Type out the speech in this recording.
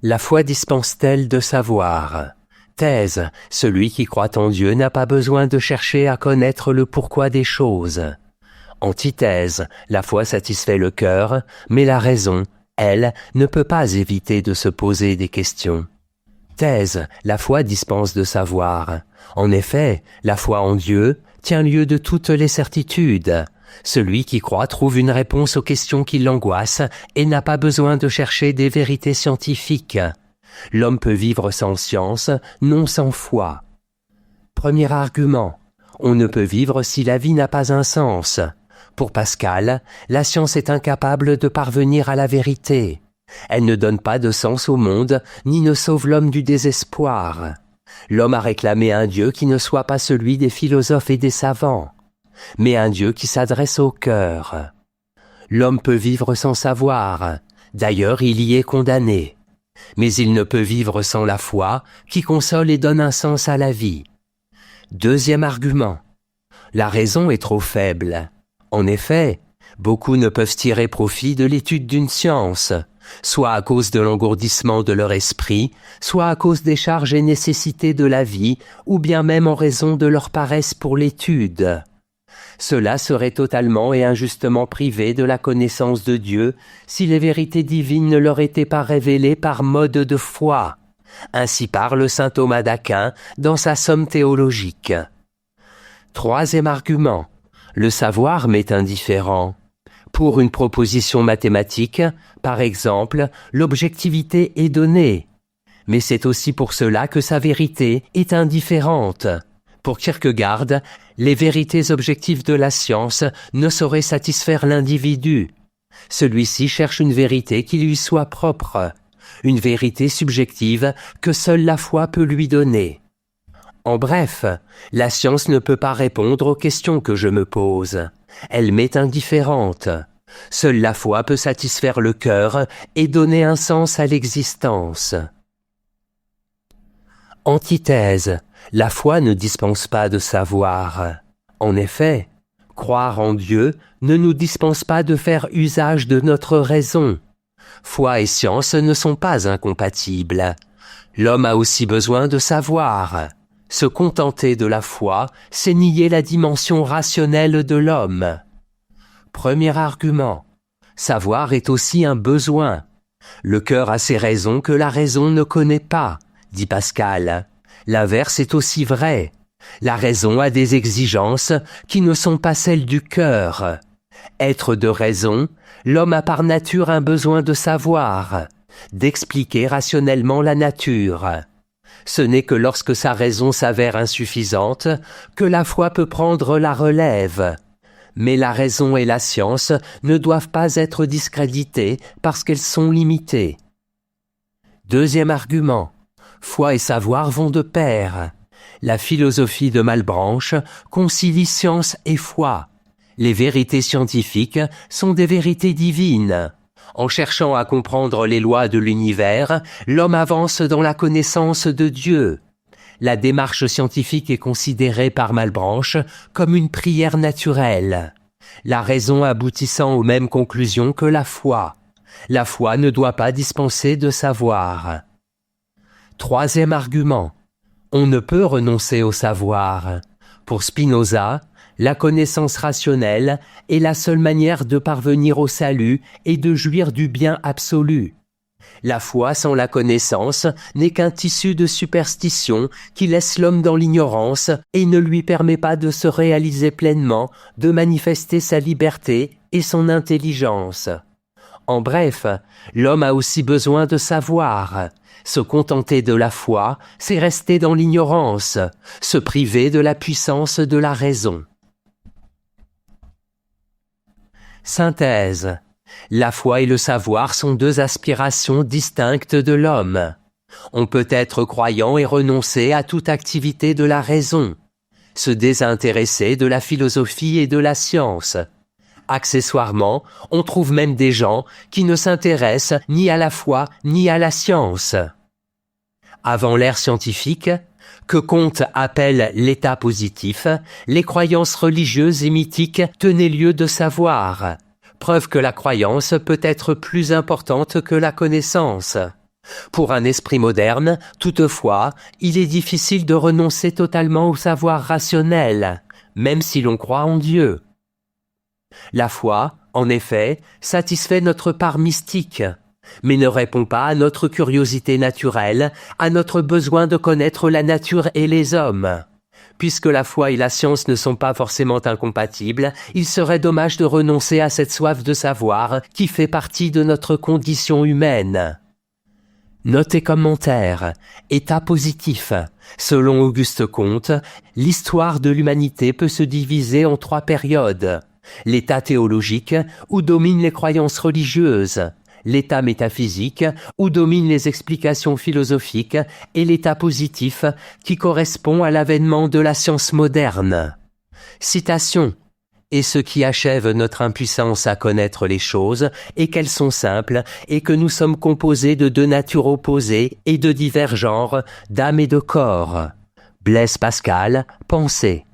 La foi dispense-t-elle de savoir? Thèse, celui qui croit en Dieu n'a pas besoin de chercher à connaître le pourquoi des choses. Antithèse, la foi satisfait le cœur, mais la raison, elle, ne peut pas éviter de se poser des questions. Thèse, la foi dispense de savoir. En effet, la foi en Dieu tient lieu de toutes les certitudes. Celui qui croit trouve une réponse aux questions qui l'angoissent et n'a pas besoin de chercher des vérités scientifiques. L'homme peut vivre sans science, non sans foi. Premier argument. On ne peut vivre si la vie n'a pas un sens. Pour Pascal, la science est incapable de parvenir à la vérité. Elle ne donne pas de sens au monde, ni ne sauve l'homme du désespoir. L'homme a réclamé un Dieu qui ne soit pas celui des philosophes et des savants, mais un Dieu qui s'adresse au cœur. L'homme peut vivre sans savoir, d'ailleurs il y est condamné. Mais il ne peut vivre sans la foi, qui console et donne un sens à la vie. Deuxième argument. La raison est trop faible. En effet, beaucoup ne peuvent tirer profit de l'étude d'une science, soit à cause de l'engourdissement de leur esprit, soit à cause des charges et nécessités de la vie, ou bien même en raison de leur paresse pour l'étude. Cela serait totalement et injustement privé de la connaissance de Dieu si les vérités divines ne leur étaient pas révélées par mode de foi. Ainsi parle saint Thomas d'Aquin dans sa Somme théologique. Troisième argument. Le savoir m'est indifférent. Pour une proposition mathématique, par exemple, l'objectivité est donnée. Mais c'est aussi pour cela que sa vérité est indifférente. Pour Kierkegaard, les vérités objectives de la science ne sauraient satisfaire l'individu. Celui-ci cherche une vérité qui lui soit propre, une vérité subjective que seule la foi peut lui donner. En bref, la science ne peut pas répondre aux questions que je me pose. Elle m'est indifférente. Seule la foi peut satisfaire le cœur et donner un sens à l'existence. Antithèse. La foi ne dispense pas de savoir. En effet, croire en Dieu ne nous dispense pas de faire usage de notre raison. Foi et science ne sont pas incompatibles. L'homme a aussi besoin de savoir. Se contenter de la foi, c'est nier la dimension rationnelle de l'homme. Premier argument. Savoir est aussi un besoin. Le cœur a ses raisons que la raison ne connaît pas, dit Pascal. L'inverse est aussi vrai. La raison a des exigences qui ne sont pas celles du cœur. Être de raison, l'homme a par nature un besoin de savoir, d'expliquer rationnellement la nature. Ce n'est que lorsque sa raison s'avère insuffisante que la foi peut prendre la relève. Mais la raison et la science ne doivent pas être discréditées parce qu'elles sont limitées. Deuxième argument. Foi et savoir vont de pair. La philosophie de Malebranche concilie science et foi. Les vérités scientifiques sont des vérités divines. En cherchant à comprendre les lois de l'univers, l'homme avance dans la connaissance de Dieu. La démarche scientifique est considérée par Malebranche comme une prière naturelle. La raison aboutissant aux mêmes conclusions que la foi. La foi ne doit pas dispenser de savoir. Troisième argument. On ne peut renoncer au savoir. Pour Spinoza, la connaissance rationnelle est la seule manière de parvenir au salut et de jouir du bien absolu. La foi sans la connaissance n'est qu'un tissu de superstition qui laisse l'homme dans l'ignorance et ne lui permet pas de se réaliser pleinement, de manifester sa liberté et son intelligence. En bref, l'homme a aussi besoin de savoir. Se contenter de la foi, c'est rester dans l'ignorance, se priver de la puissance de la raison. Synthèse. La foi et le savoir sont deux aspirations distinctes de l'homme. On peut être croyant et renoncer à toute activité de la raison, se désintéresser de la philosophie et de la science. Accessoirement, on trouve même des gens qui ne s'intéressent ni à la foi ni à la science. Avant l'ère scientifique, que Comte appelle l'état positif, les croyances religieuses et mythiques tenaient lieu de savoir. Preuve que la croyance peut être plus importante que la connaissance. Pour un esprit moderne, toutefois, il est difficile de renoncer totalement au savoir rationnel, même si l'on croit en Dieu. La foi, en effet, satisfait notre part mystique, mais ne répond pas à notre curiosité naturelle, à notre besoin de connaître la nature et les hommes. Puisque la foi et la science ne sont pas forcément incompatibles, il serait dommage de renoncer à cette soif de savoir qui fait partie de notre condition humaine. Note et commentaire. État positif. Selon Auguste Comte, l'histoire de l'humanité peut se diviser en 3 périodes. L'état théologique, où dominent les croyances religieuses, l'état métaphysique, où dominent les explications philosophiques, et l'état positif, qui correspond à l'avènement de la science moderne. Citation. Et ce qui achève notre impuissance à connaître les choses est qu'elles sont simples et que nous sommes composés de 2 natures opposées et de divers genres, d'âme et de corps. Blaise Pascal, Pensée.